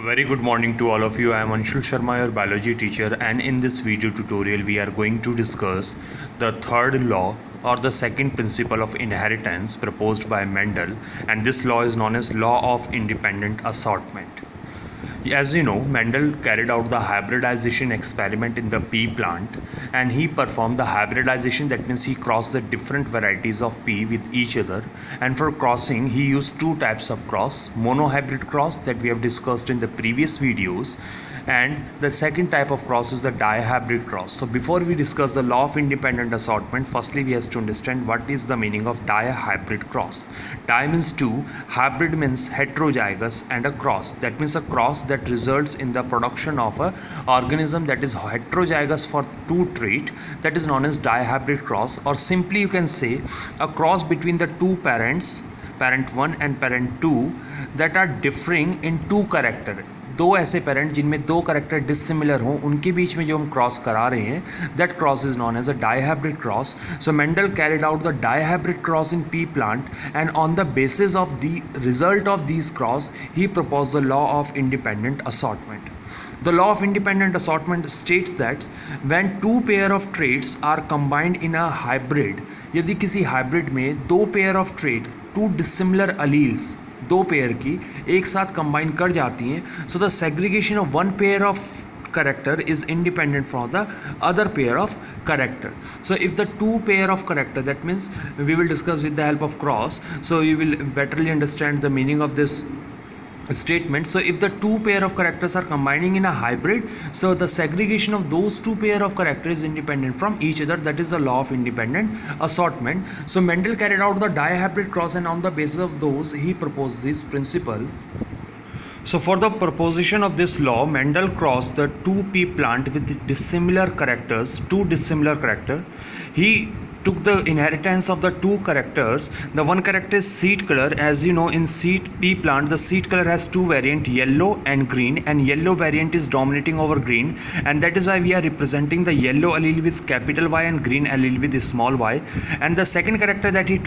Very good morning to all of you. I am Anshul Sharma, your biology teacher, and in this video tutorial we are going to discuss the third law or the second principle of inheritance proposed by Mendel, and this law is known as law of independent assortment. As you know, Mendel carried out the hybridization experiment in the pea plant, and he performed the hybridization. That means he crossed the different varieties of pea with each other, and for crossing he used two types of cross: monohybrid cross that we have discussed in the previous videos, and the second type of cross is the dihybrid cross. So before we discuss the law of independent assortment, firstly we have to understand what is the meaning of dihybrid cross. Di means two, hybrid means heterozygous, and a cross, that means a cross that results in the production of a organism that is heterozygous for two trait, that is known as dihybrid cross. Or simply you can say a cross between the two parents, parent 1 and parent 2, that are differing in two character. दो ऐसे parent जिनमें दो character dissimilar हों, उनके बीच में जो हम cross करा रहे हैं, that cross is known as a dihybrid cross. So Mendel carried out the dihybrid cross in pea plant, and on the basis of the result of these cross he proposed the law of independent assortment. The law of independent assortment states that when two pair of traits are combined in a hybrid, यदि किसी hybrid में दो pair of trait, to dissimilar alleles, दो pair की एक साथ combine कर जाती हैं, so the segregation of one pair of character is independent from the other pair of character. So if the two pair of character, that means we will discuss with the help of cross, so you will betterly understand the meaning of this statement. So if the two pair of characters are combining in a hybrid, so the segregation of those two pair of characters is independent from each other. That is the law of independent assortment. So Mendel carried out the dihybrid cross, and on the basis of those he proposed this principle. So for the proposition of this law, Mendel crossed the two pea plant with dissimilar characters, two dissimilar character. He took the inheritance of the two characters. The one character is seed color. As you know, in seed pea plant the seed color has two variant, yellow and green, and yellow variant is dominating over green, and that is why we are representing the yellow allele with capital Y and green allele with small y. And the second character that he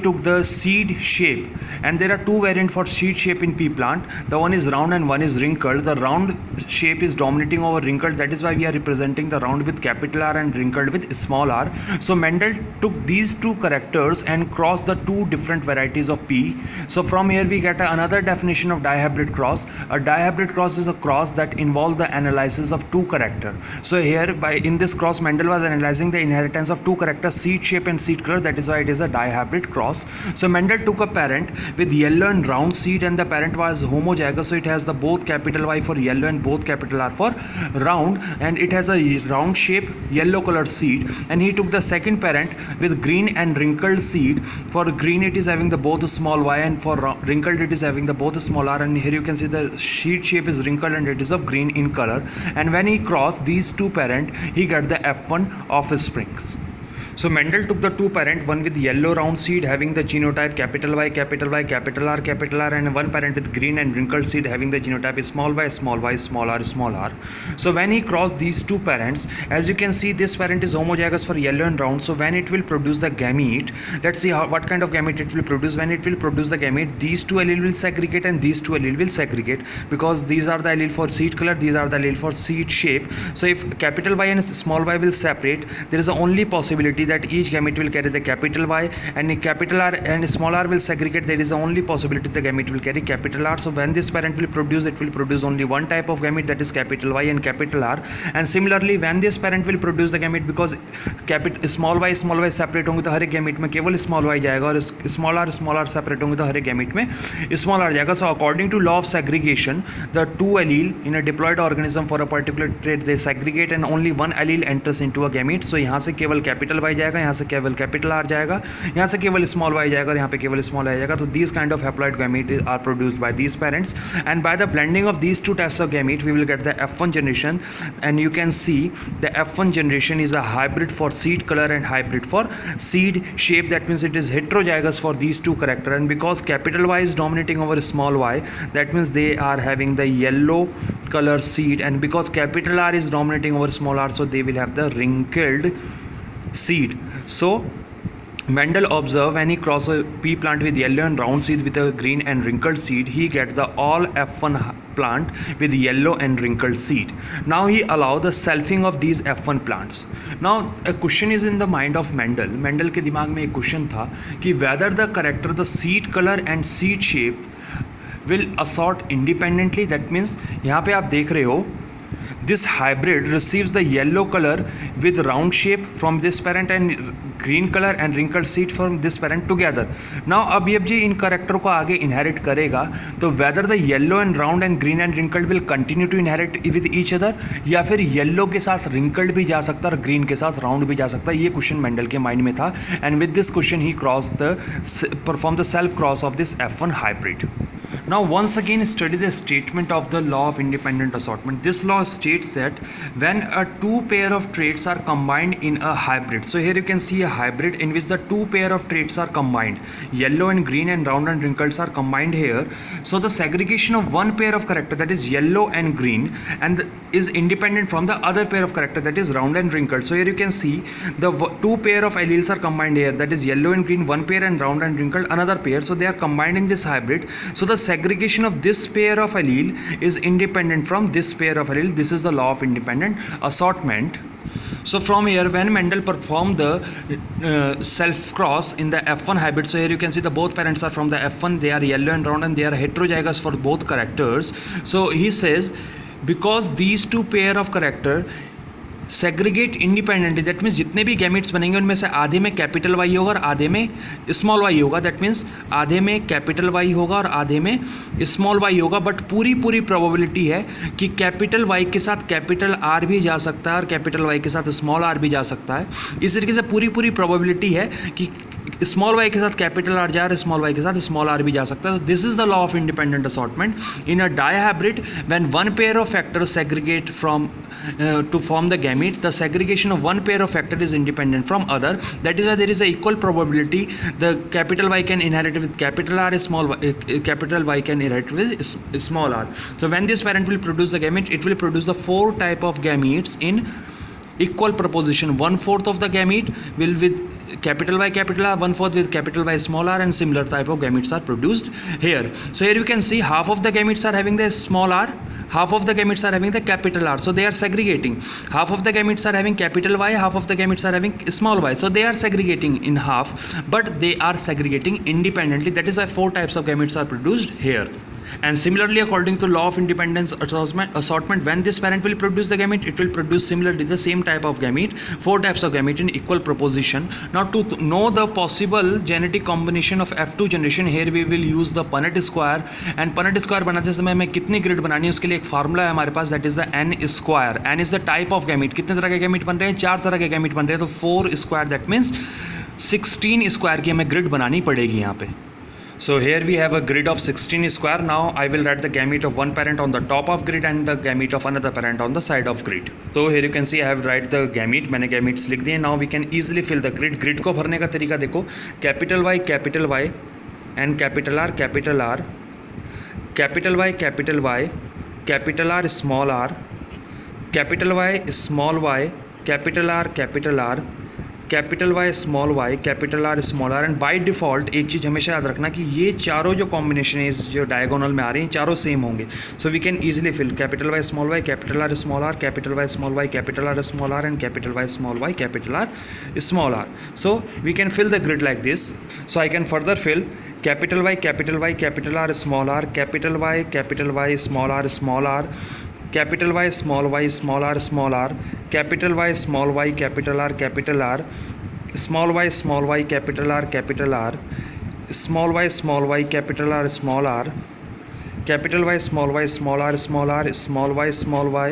took the seed shape, and there are two variant for seed shape in pea plant. The one is round and one is wrinkled. The round shape is dominating over wrinkled, that is why we are representing the round with capital R and wrinkled with small r. So Mendel took these two characters and crossed the two different varieties of pea. So from here we get another definition of dihybrid cross. A dihybrid cross is a cross that involves the analysis of two character. So here in this cross Mendel was analyzing the inheritance of two characters, seed shape and seed color, that is why it is a dihybrid cross. So Mendel took a parent with yellow and round seed, and the parent was homozygous, so it has the both capital Y for yellow and both capital R for round, and it has a round shape yellow colored seed. And he took the second parent with green and wrinkled seed. For green it is having the both small y, and for wrinkled it is having the both small r, and here you can see the seed shape is wrinkled and it is of green in color. And when he crossed these two parent, he got the F1 offsprings. So Mendel took the two parent, one with yellow round seed having the genotype capital Y, capital R, and one parent with green and wrinkled seed having the genotype small y, small r. So when he crossed these two parents, as you can see, this parent is homozygous for yellow and round. So when it will produce the gamete, let's see what kind of gamete it will produce. When it will produce the gamete, these two allele will segregate and these two allele will segregate, because these are the allele for seed color, these are the allele for seed shape. So if capital Y and small y will separate, there is the only possibility that each gamete will carry the capital Y, and capital R and small r will segregate. There is the only possibility the gamete will carry capital R. So when this parent will produce, it will produce only one type of gamete, that is capital Y and capital R. And similarly when this parent will produce the gamete, because small y separate होंगे तो हर एक gamete में केवल small y जाएगा, और small r separate होंगे तो हर एक gamete में small r जाएगा. So according to law of segregation, the two allele in a diploid organism for a particular trait, they segregate and only one allele enters into a gamete. So यहाँ से केवल capital Y जाएगा, यहाँ से केवल capital R जाएगा, यहाँ से केवल स्मॉल वाई जाएगा, और यहाँ पे केवल स्मॉल आई जाएगा. तो these kind of haploid gamete are produced by these parents, and by the blending of these two types of gamete we will get the F1 generation. And you can see the F1 generation is a hybrid for seed color and hybrid for seed shape. That means it is heterozygous for these two character, and because capital Y is dominating over small y, that means they are having the yellow color seed, and because capital R is dominating over small r, so they will have the wrinkled seed. So Mendel observed when he crossed a pea plant with yellow and round seed with a green and wrinkled seed, he get the all F1 plant with yellow and wrinkled seed. Now he allowed the selfing of these F1 plants. Now a question is in the mind of Mendel. Mendel के दिमाग में एक question था कि whether the character, the seed color and seed shape will assort independently. That means यहाँ पे आप देख रहे हो this hybrid receives the yellow color with round shape from this parent and green color and wrinkled seed from this parent together. Now अब ये इन character को आगे इनहेरिट करेगा तो whether the yellow and round and green and wrinkled will continue to inherit with each other, या फिर yellow के साथ wrinkled भी जा सकता है और ग्रीन के साथ राउंड भी जा सकता है. ये क्वेश्चन मेंडल के माइंड में था and with this question he perform the self cross of this F1 hybrid. Now once again study the statement of the law of independent assortment. This law states that when a two pair of traits are combined in a hybrid. So here you can see a hybrid in which the two pair of traits are combined. Yellow and green and round and wrinkles are combined here. So the segregation of one pair of character, that is yellow and green, and is independent from the other pair of character, that is round and wrinkled. So here you can see the two pair of alleles are combined here, that is yellow and green one pair and round and wrinkled another pair. So they are combined in this hybrid. So the segregation of this pair of allele is independent from this pair of allele. This is the law of independent assortment. So from here, when Mendel performed the self cross in the F1 hybrid, so here you can see the both parents are from the F1, they are yellow and round and they are heterozygous for both characters. So he says because these two pair of character segregate independently, that means जितने भी gametes बनेंगे उनमें से आधे में capital Y होगा और आधे में स्मॉल वाई होगा. दैट मीन्स आधे में कैपिटल वाई होगा और आधे में स्मॉल वाई होगा. बट पूरी प्रोबेबिलिटी है कि कैपिटल वाई के साथ कैपिटल आर भी जा सकता है और कैपिटल वाई के साथ स्मॉल आर भी जा सकता है. इस तरीके से पूरी प्रोबेबिलिटी है कि स्मॉल वाई के साथ कैपिटल आर जाए और स्मॉल वाई के साथ स्मॉल आर भी जा सकता है. This is the law of independent assortment in a dihybrid. When one pair of factors segregate from to form the gamete, the segregation of one pair of factor is independent from other. That is why there is a equal probability the capital Y can inherit with capital R, small y, capital Y can inherit with small r. So when this parent will produce the gamete, it will produce the four type of gametes in equal proportion. 1/4 of the gamete will with capital Y capital R, 1/4 with capital Y small r, and similar type of gametes are produced here. So here you can see half of the gametes are having the small r, half of the gametes are having the capital R. So they are segregating. Half of the gametes are having capital Y, half of the gametes are having small y. So they are segregating in half, but they are segregating independently. That is why four types of gametes are produced here. And similarly, according to law of independence assortment, when this parent will produce the gamete, it will produce similarly the same type of gamete, four types of gamete in equal proportion. Now to know the possible genetic combination of F2 generation, here we will use the Punnett square. And Punnett square बनाते समय हमें कितनी grid बनानी है उसके लिए एक formula है हमारे पास, that is the n square. n is the type of gamete. कितने तरह के gamete बन रहे हैं? 4 तरह के gamete बन रहे हैं. तो 4 square, that means 16 square की हमें ग्रिड बनानी पड़ेगी यहाँ पे. So here we have a grid of 16 square. Now I will write the gamete of one parent on the top of grid and the gamete of another parent on the side of grid. So here you can see I have write the gamete. मैंने gametes लिख दिए. Now we can easily fill the grid. Grid को भरने का तरीका देखो. Capital Y and capital R, capital R, capital Y, capital Y, capital R, small r, capital Y, small y, capital R, capital Y small Y, capital R small R. And by default एक चीज़ हमेशा याद रखना कि ये चारों जो combination है इस जो डायगोनल में आ रही हैं चारों सेम होंगे. So we can easily fill capital Y small Y, capital R small R, capital Y small Y, capital R small R, and capital Y small Y, capital R small R. So we can fill the grid like this. So I can further fill capital Y, capital R small R, capital Y small R, capital Y small y small r, capital Y small y capital R, small y capital R, small y small y capital R, capital Y small y small r, small y small y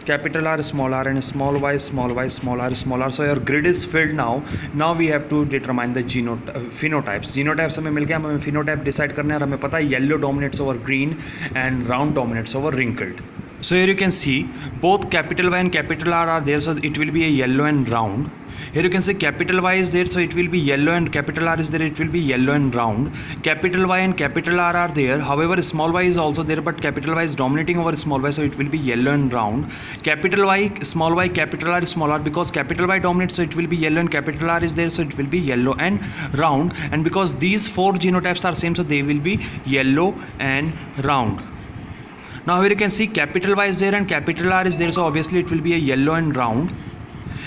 capital R small r, and small y small r. So your grid is filled now. Now we have to determine the phenotypes. Genotypes हमें मिल गया, हमें phenotype decide करना है और हमें पता है yellow dominates over green and round dominates over wrinkled. So here you can see both capital Y and capital R are there, so it will be a yellow and round. Here you can say capital Y is there, so it will be yellow, and capital R is there, it will be yellow and round. Capital Y and capital R are there, however small y is also there, but capital Y is dominating over small y, so it will be yellow and round. Capital Y small y capital R small r, because capital Y dominates, so it will be yellow, and capital R is there, so it will be yellow and round. And because these four genotypes are same, so they will be yellow and round. Now here you can see capital Y is there and capital R is there, so obviously it will be a yellow and round.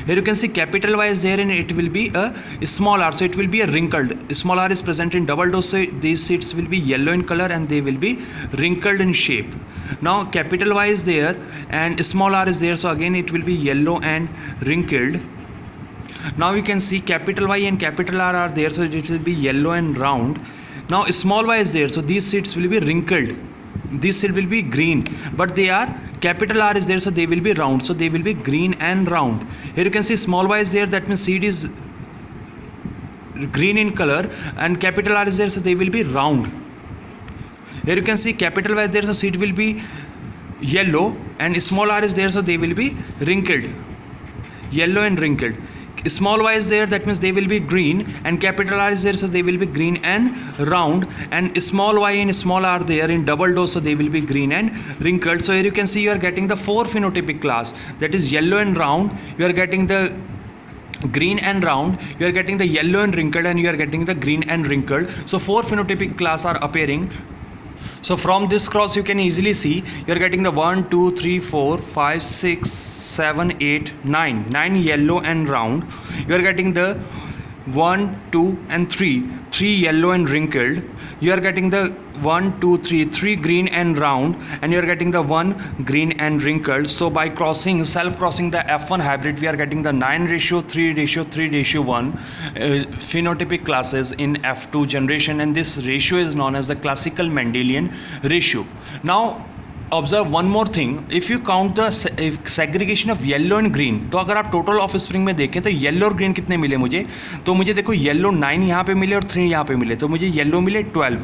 Here you can see capital Y is there and it will be a small r, so it will be a wrinkled. Small r is present in double dose, so these seeds will be yellow in color and they will be wrinkled in shape. Now capital Y is there and small r is there, so again it will be yellow and wrinkled. Now you can see capital Y and capital R are there, so it will be yellow and round. Now small y is there, so these seeds will be wrinkled. This seed will be green, but they are, capital R is there, so they will be round, so they will be green and round. Here you can see small y is there, that means seed is green in color, and capital R is there, so they will be round. Here you can see capital Y is there, so seed will be yellow, and small r is there, so they will be wrinkled, yellow and wrinkled. Small y is there, that means they will be green, and capital R is there, so they will be green and round, and small y and small r there in double dose, so they will be green and wrinkled. So here you can see you are getting the 4 phenotypic class, that is yellow and round, you are getting the green and round, you are getting the yellow and wrinkled, and you are getting the green and wrinkled. So 4 phenotypic class are appearing. So from this cross you can easily see you are getting the 1, 2, 3, 4, 5, 6, 7, 8, 9 yellow and round. You are getting the 1, 2 and 3 yellow and wrinkled. You are getting the 1, 2, 3 green and round, and you are getting the 1 green and wrinkled. So by crossing, self crossing the F1 hybrid, we are getting the 9:3:3:1 phenotypic classes in F2 generation, and this ratio is known as the classical Mendelian ratio. Now observe one more thing, if you count the segregation of yellow and green, तो अगर आप total of spring में देखें तो yellow और green कितने मिले मुझे, तो मुझे देखो येलो 9 यहाँ पे मिले और 3 यहाँ पे मिले, तो मुझे येलो मिले 12,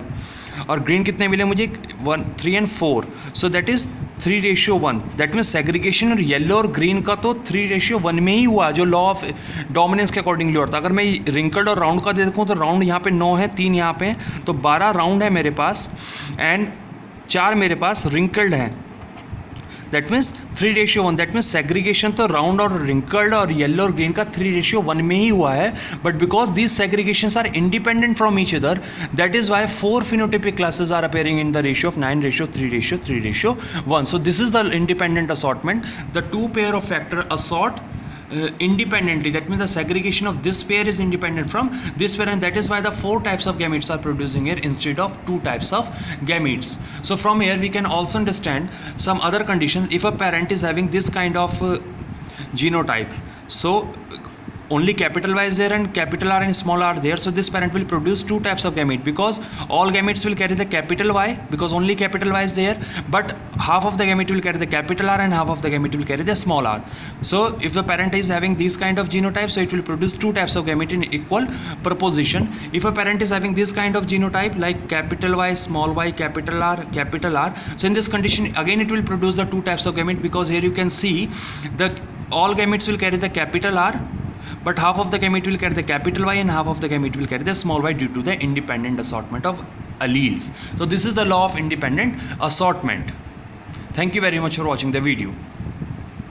और ग्रीन कितने मिले मुझे 1, 3 and 4, so that is 3:1. That means segregation और येलो और ग्रीन का तो 3:1 में ही हुआ, जो लॉ ऑफ डोमिनेंस के अकॉर्डिंगली होता है. अगर मैं रिंकल्ड और राउंड का देखूँ तो राउंड यहाँ पे 9 है, 3 यहाँ पे, तो 12 राउंड है मेरे पास एंड 4 मेरे पास रिंकल्ड है. That means 3:1. That means segregation तो राउंड और रिंकल्ड और येलो और ग्रीन का 3:1 में ही हुआ है, but because these segregations are independent from each other, that is why 4 phenotypic classes are appearing in the ratio of 9:3:3:1. So this is the independent assortment. The two pair of factor assort independently, that means the segregation of this pair is independent from this pair, and that is why the 4 types of gametes are producing here instead of 2 types of gametes. So from here we can also understand some other conditions. If a parent is having this kind of genotype, so only capital Y is there and capital R and small r there, so this parent will produce 2 types of gamete, because all gametes will carry the capital Y because only capital Y is there, but half of the gamete will carry the capital R and half of the gamete will carry the small r. So if the parent is having this kind of genotype, so it will produce 2 types of gamete in equal proportion. If a parent is having this kind of genotype like capital Y, small y, capital R, so in this condition again it will produce the 2 types of gamete, because here you can see the all gametes will carry the capital R, but half of the gamete will carry the capital Y and half of the gamete will carry the small y due to the independent assortment of alleles. So this is the law of independent assortment. Thank you very much for watching the video.